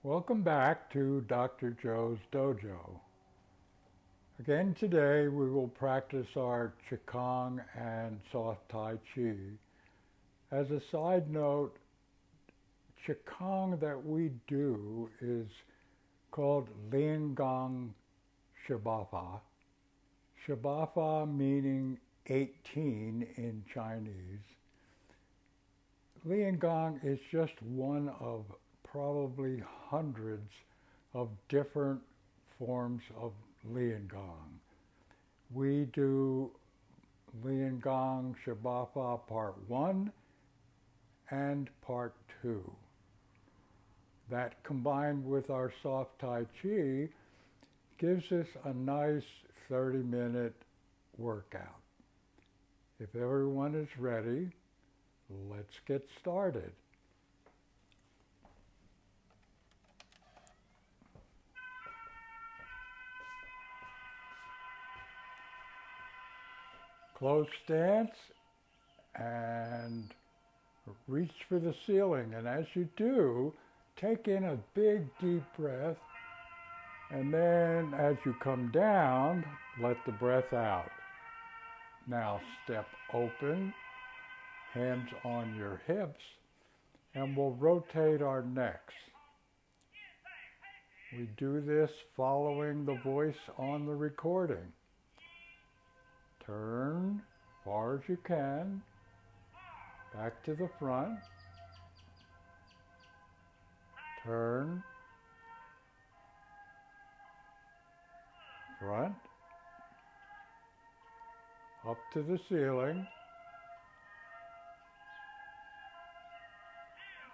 Welcome back to Dr. Joe's Dojo. Again today we will practice our Qigong and soft Tai Chi. As a side note, Qigong that we do is called Qigong Shibafa. Shibafa meaning 18 in Chinese. Qigong is just one of probably hundreds of different forms of Qigong. We do Qigong Shibafa Part 1 and Part 2. That combined with our soft Tai Chi gives us a nice 30-minute workout. If everyone is ready, let's get started. Close stance and reach for the ceiling. And as you do, take in a big deep breath. And then as you come down, let the breath out. Now step open, hands on your hips, and we'll rotate our necks. We do this following the voice on the recording. Turn far as you can, back to the front. Turn, front, up to the ceiling,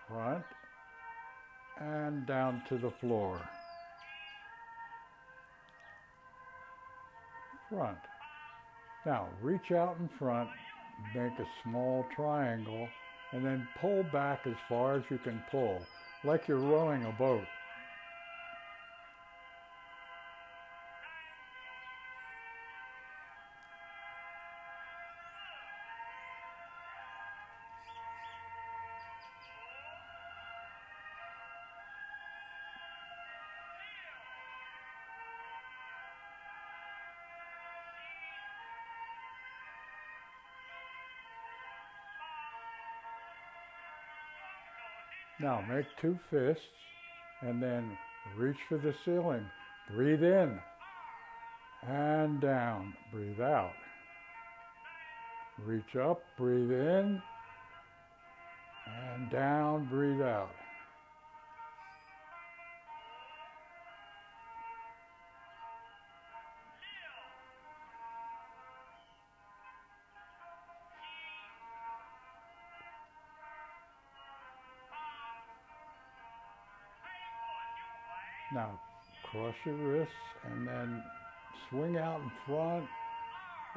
front, and down to the floor. Front. Now reach out in front, make a small triangle, and then pull back as far as you can pull, like you're rowing a boat. Now make two fists and then reach for the ceiling. Breathe in and down. Breathe out. Reach up, breathe in and down, breathe out. Now cross your wrists and then swing out in front,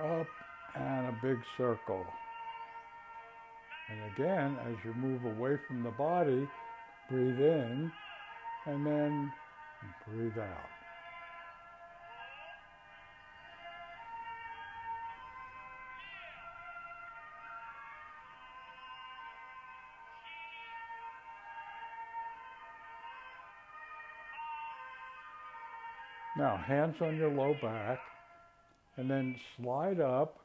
up, and a big circle. And again, as you move away from the body, breathe in and then breathe out. Now, hands on your low back, and then slide up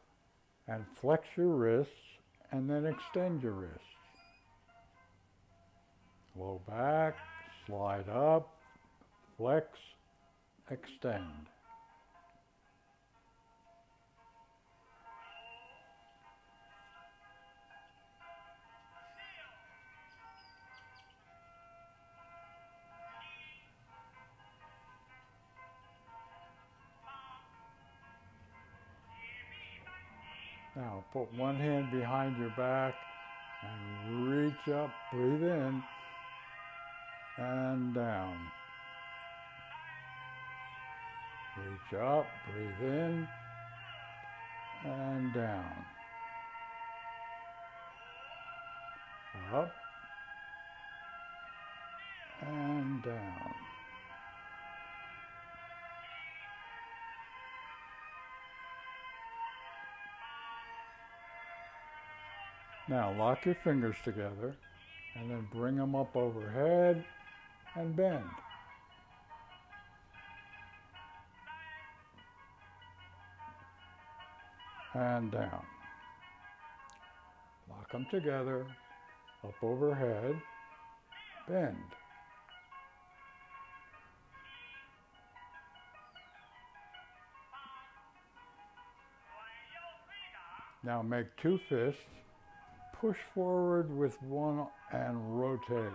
and flex your wrists, and then extend your wrists. Low back, slide up, flex, extend. Now put one hand behind your back and reach up, breathe in and down. Reach up, breathe in and down. Up and down. Now lock your fingers together and then bring them up overhead and bend. And down. Lock them together, up overhead, bend. Now make two fists, push forward with one and rotate.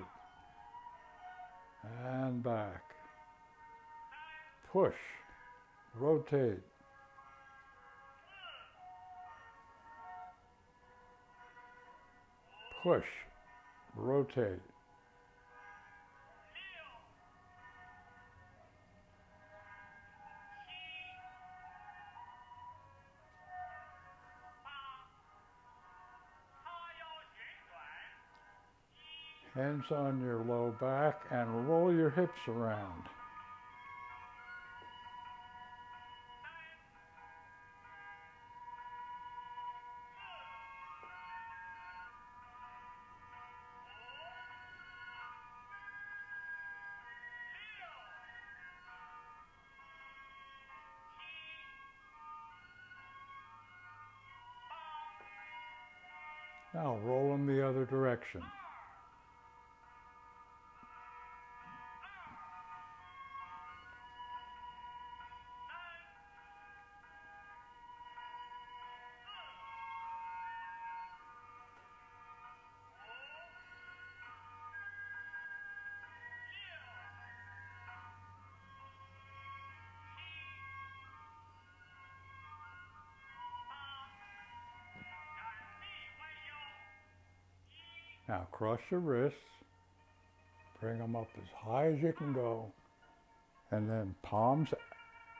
And back. Push, rotate. Push, rotate. Hands on your low back and roll your hips around. Now roll them the other direction. Now cross your wrists, bring them up as high as you can go, and then palms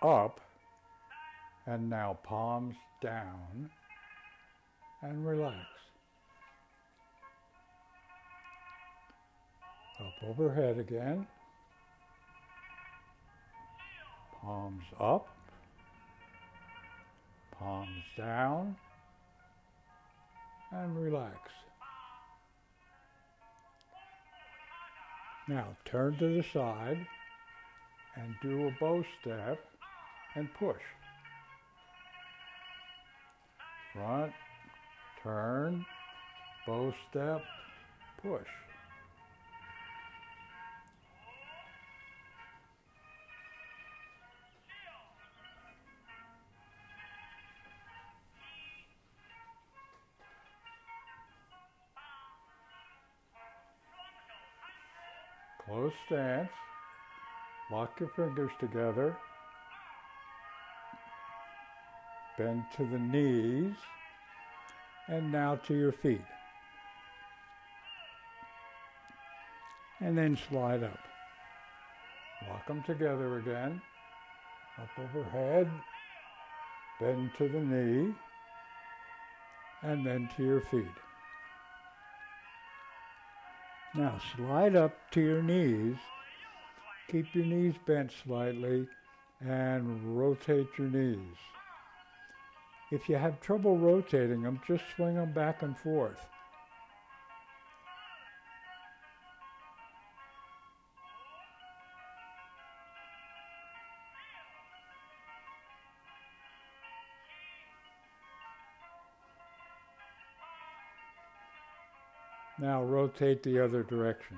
up, and now palms down, and relax. Up overhead again, palms up, palms down, and relax. Now turn to the side and do a bow step and push. Front, turn, bow step, push. Close stance, lock your fingers together, bend to the knees, and now to your feet. And then slide up. Lock them together again, up overhead, bend to the knee, and then to your feet. Now slide up to your knees, keep your knees bent slightly, and rotate your knees. If you have trouble rotating them, just swing them back and forth. Now rotate the other direction.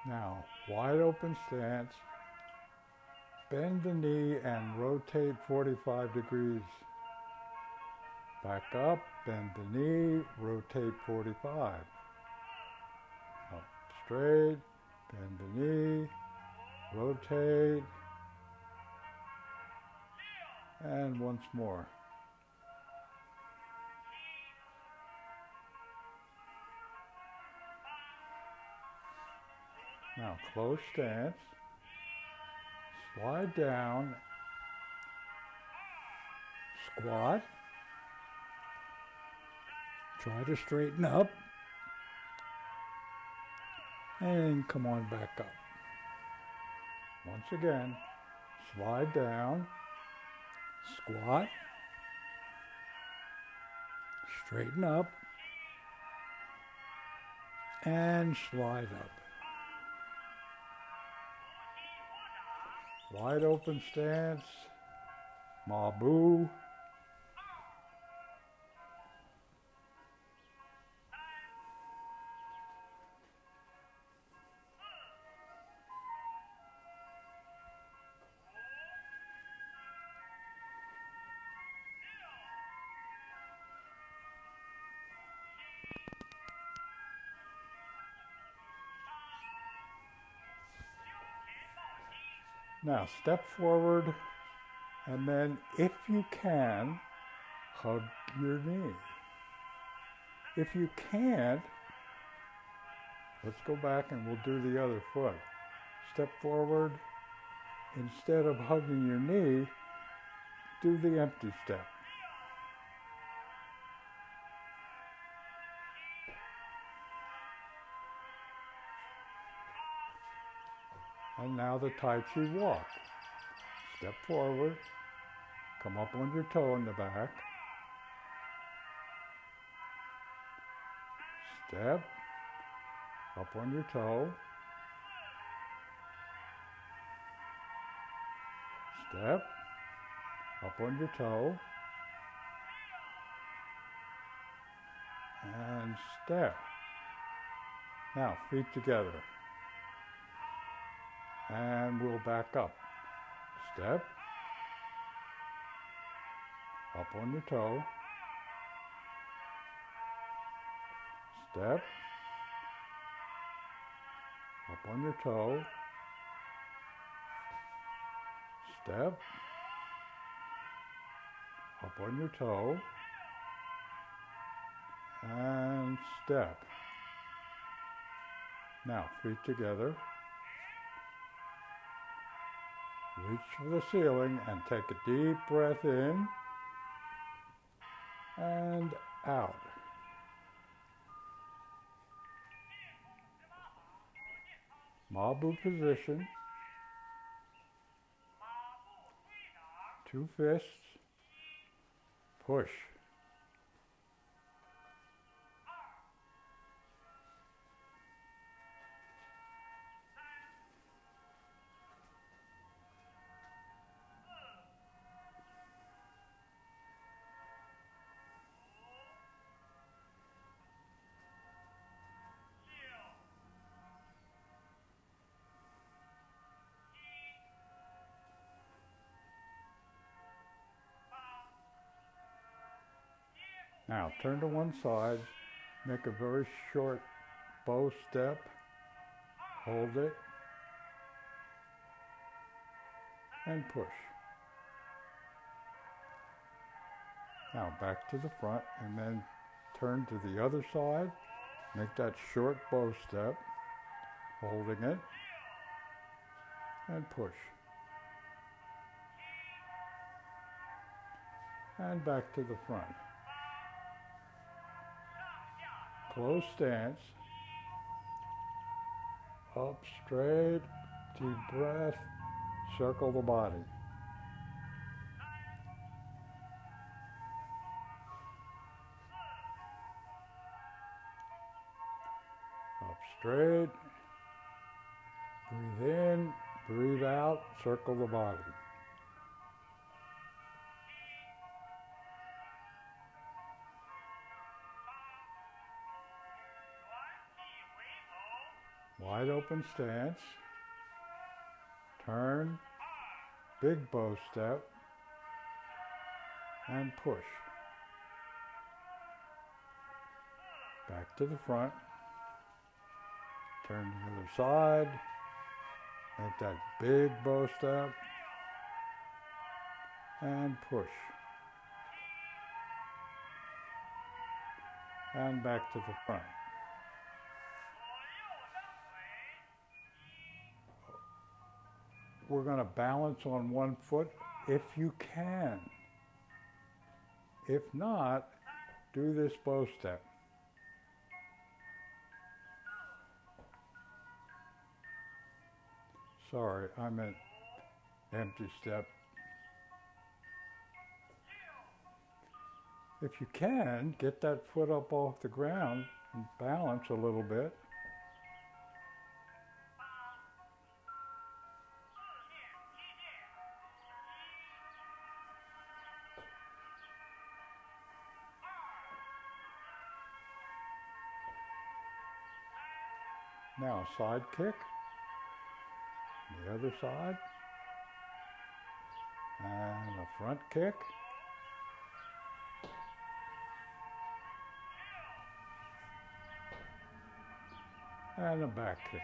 Now, wide open stance. Bend the knee and rotate 45 degrees. Back up, bend the knee, rotate 45. Up straight, bend the knee, rotate, and once more. Now close stance. Slide down, squat, Try to straighten up. And come on back up. Once again, slide down, squat, straighten up, and slide up. Wide open stance, Ma-bu. Now step forward, and then if you can, hug your knee. If you can't, let's go back and we'll do the other foot. Step forward, instead of hugging your knee, do the empty step. And now the Tai Chi walk. Step forward, come up on your toe in the back. Step, up on your toe. Step, up on your toe. And step. Now, feet together. And we'll back up. Step, up on your toe. Step, up on your toe. Step, up on your toe. And step. Now, feet together. Reach for the ceiling and take a deep breath in and out. Ma-bu position. 2 fists. Push. Now turn to one side, make a very short bow step, hold it, and push. Now back to the front and then turn to the other side, make that short bow step, holding it, and push. And back to the front. Close stance, up straight, deep breath, circle the body. Up straight, breathe in, breathe out, circle the body. Wide open stance, turn, big bow step, and push. Back to the front, turn to the other side, make that big bow step, and push. And back to the front. We're going to balance on one foot if you can. If not, do this bow step. Sorry, I meant empty step. If you can, get that foot up off the ground and balance a little bit. Now side kick, the other side, and a front kick. And a back kick.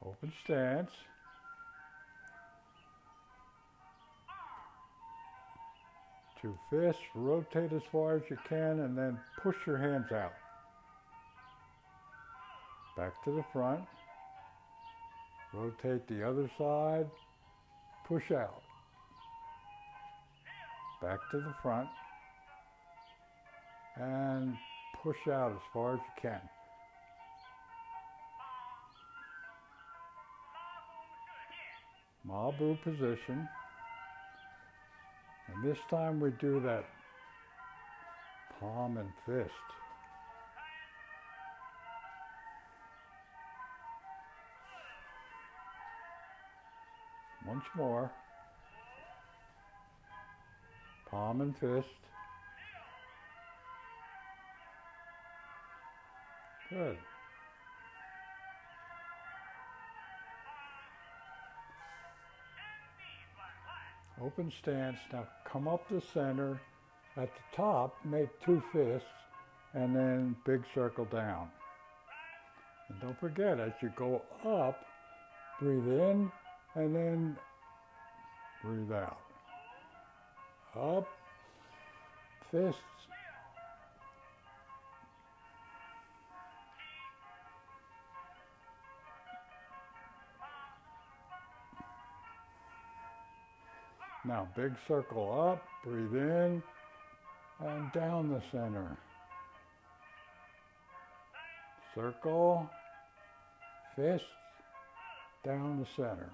Open stance. Two fists, rotate as far as you can, and then push your hands out. Back to the front. Rotate the other side, push out. Back to the front, and push out as far as you can. Ma-bu position. And this time we do that palm and fist. Once more. Palm and fist. Good. Open stance. Now come up the center. At the top, make two fists, and then big circle down. And don't forget, as you go up, breathe in, and then breathe out. Up, fists. Now big circle up, breathe in, and down the center. Circle, fists, down the center.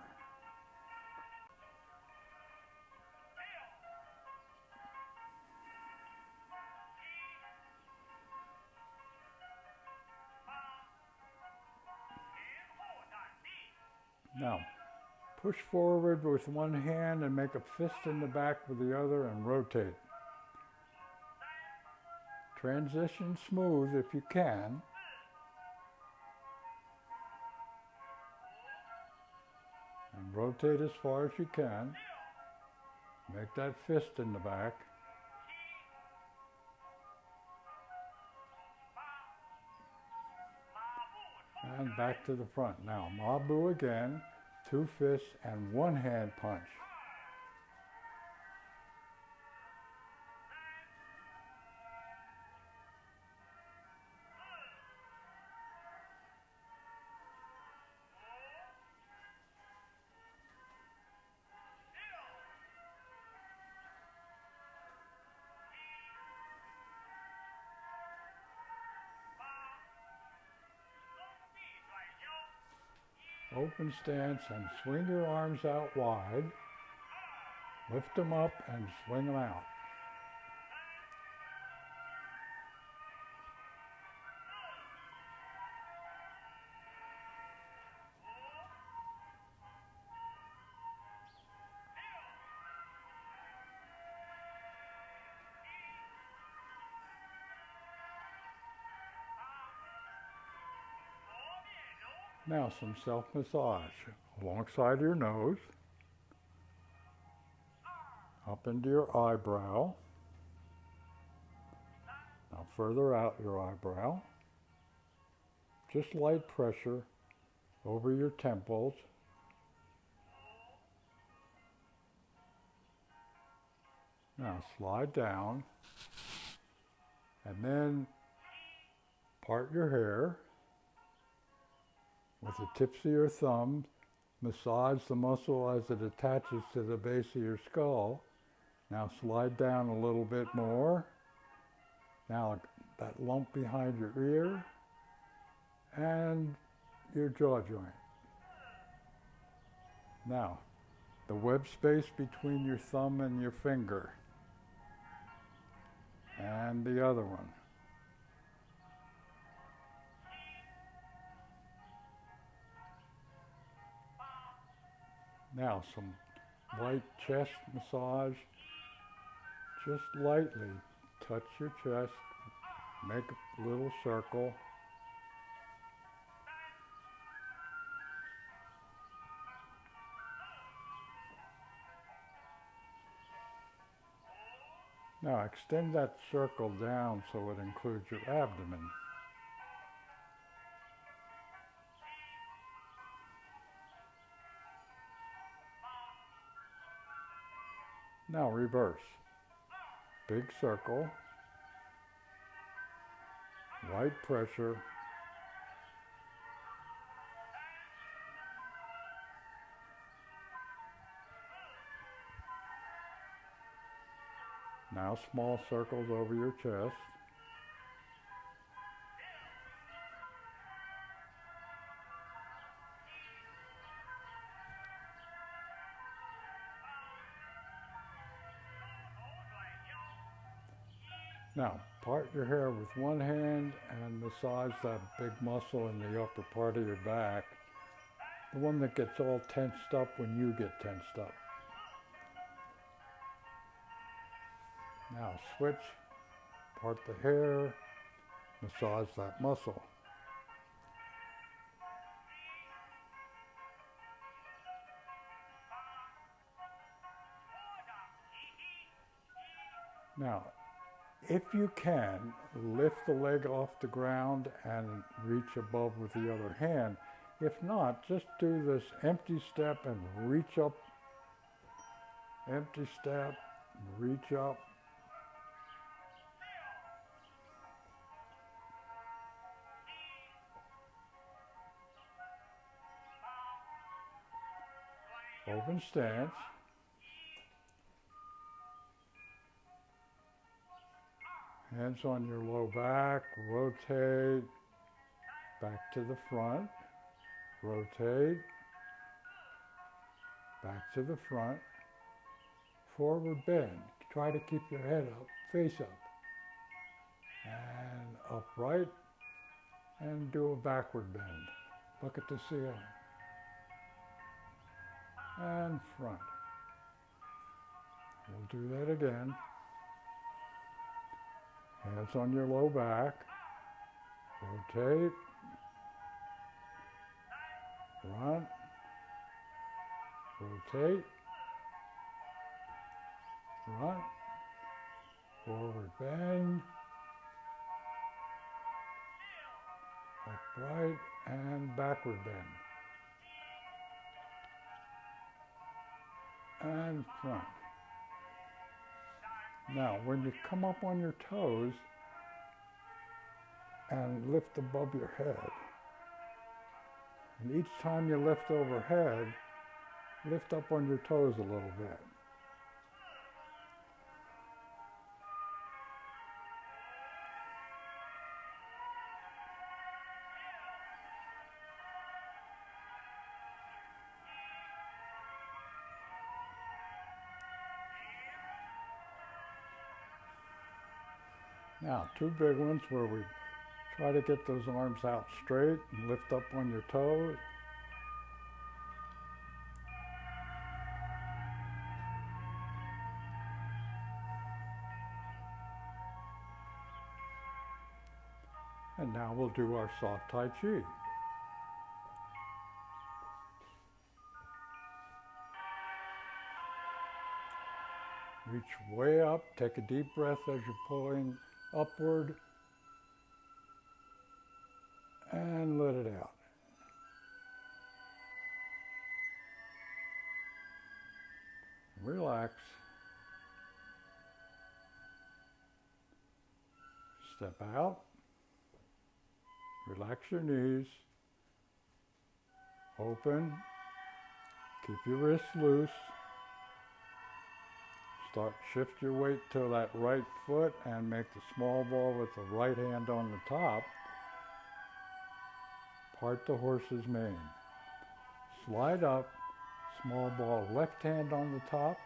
Now, push forward with one hand and make a fist in the back with the other and rotate. Transition smooth if you can. And rotate as far as you can. Make that fist in the back. And back to the front. Now, Ma-bu again, two fists and one hand punch. Open stance and swing your arms out wide. Lift them up and swing them out. Now some self-massage alongside your nose, up into your eyebrow, now further out your eyebrow, just light pressure over your temples, now slide down, and then part your hair. With the tips of your thumbs, massage the muscle as it attaches to the base of your skull. Now slide down a little bit more. Now that lump behind your ear, and your jaw joint. Now, the web space between your thumb and your finger, and the other one. Now, some light chest massage. Just lightly touch your chest, make a little circle. Now extend that circle down so it includes your abdomen. Now reverse. Big circle, light pressure, now small circles over your chest. Now, part your hair with one hand and massage that big muscle in the upper part of your back, the one that gets all tensed up when you get tensed up. Now switch, part the hair, massage that muscle. Now, if you can, lift the leg off the ground and reach above with the other hand. If not, just do this empty step and reach up. Empty step, reach up. Open stance. Hands on your low back, rotate, back to the front, rotate, back to the front, forward bend. Try to keep your head up, face up, and upright, and do a backward bend. Look at the ceiling. And front. We'll do that again. Hands on your low back, rotate, front, rotate, front, forward bend, upright, and backward bend, and front. Now, when you come up on your toes and lift above your head, and each time you lift overhead, lift up on your toes a little bit. Now, two big ones where we try to get those arms out straight and lift up on your toes. And now we'll do our soft Tai Chi. Reach way up, take a deep breath as you're pulling upward, and let it out. Relax. Step out. Relax your knees. Open. Keep your wrists loose. shift your weight to that right foot and make the small ball with the right hand on the top. Part the horse's mane. Slide up, small ball, left hand on the top,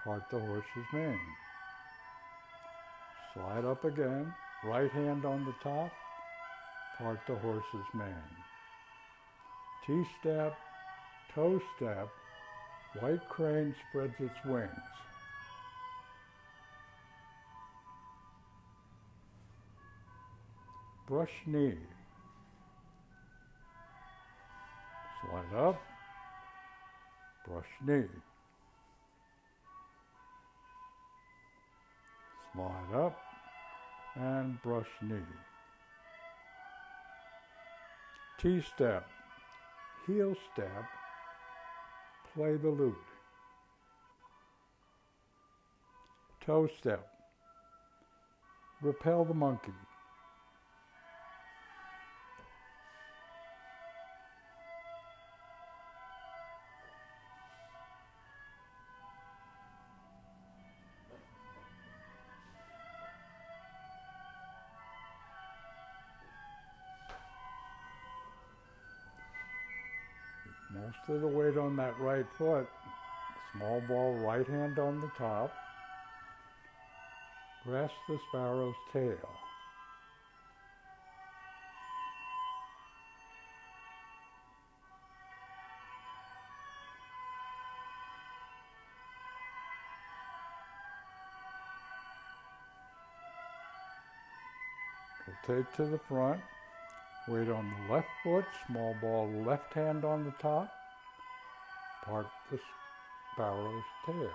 part the horse's mane. Slide up again, right hand on the top, part the horse's mane. T-step, toe step, white crane spreads its wings. Brush knee. Slide up, brush knee. Slide up and brush knee. T-step, heel step, play the lute. Toe step, repel the monkey. Most of the weight on that right foot, small ball, right hand on the top, grasp the sparrow's tail. Rotate to the front. Weight on the left foot, small ball, left hand on the top, part the sparrow's tail.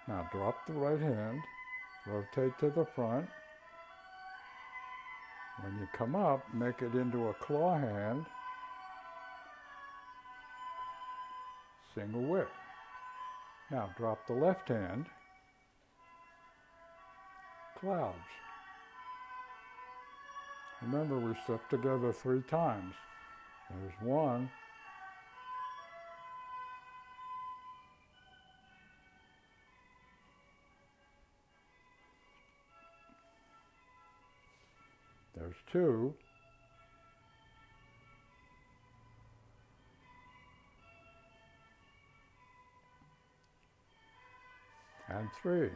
Now drop the right hand, rotate to the front. When you come up, make it into a claw hand, single whip. Now drop the left hand, clouds. Remember, we step together 3 times. There's 1. There's 2. And 3.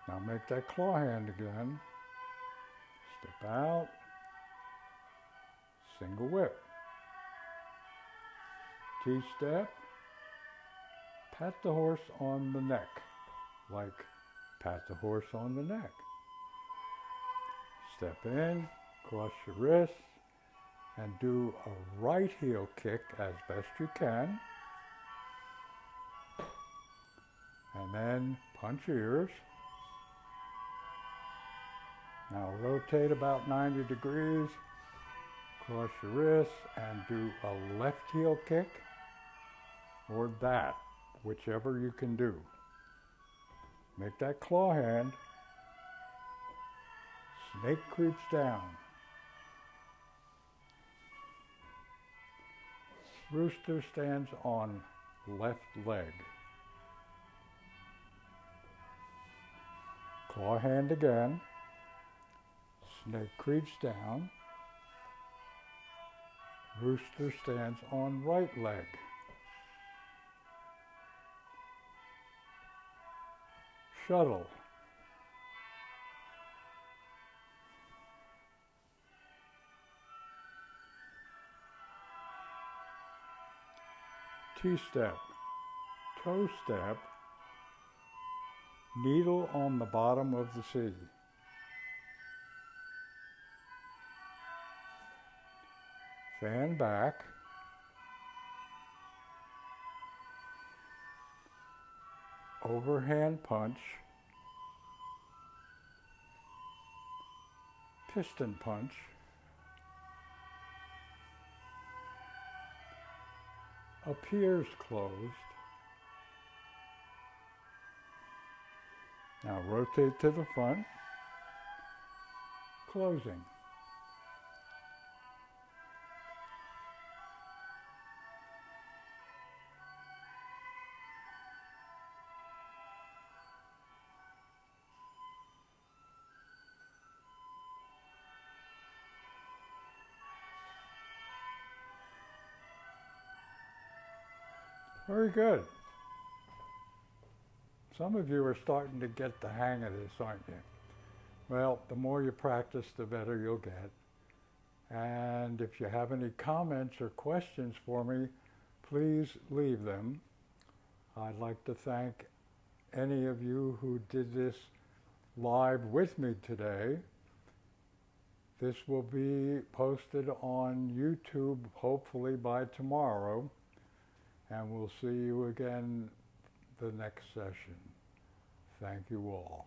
Now make that claw hand again. Step out. Single whip. T-step. Pat the horse on the neck. Like pat the horse on the neck. Step in, cross your wrists, and do a right heel kick as best you can. And then punch ears. Now rotate about 90 degrees, cross your wrists, and do a left heel kick, or that, whichever you can do. Make that claw hand. Snake creeps down. Rooster stands on left leg. Claw hand again. Snake creeps down. Rooster stands on right leg. Shuttle. T-step, toe step, needle on the bottom of the sea. Fan back. Overhand punch. Piston punch. Appears closed. Now rotate to the front, closing. Very good. Some of you are starting to get the hang of this, aren't you? Well, the more you practice, the better you'll get. And if you have any comments or questions for me, please leave them. I'd like to thank any of you who did this live with me today. This will be posted on YouTube hopefully by tomorrow, and we'll see you again the next session. Thank you all.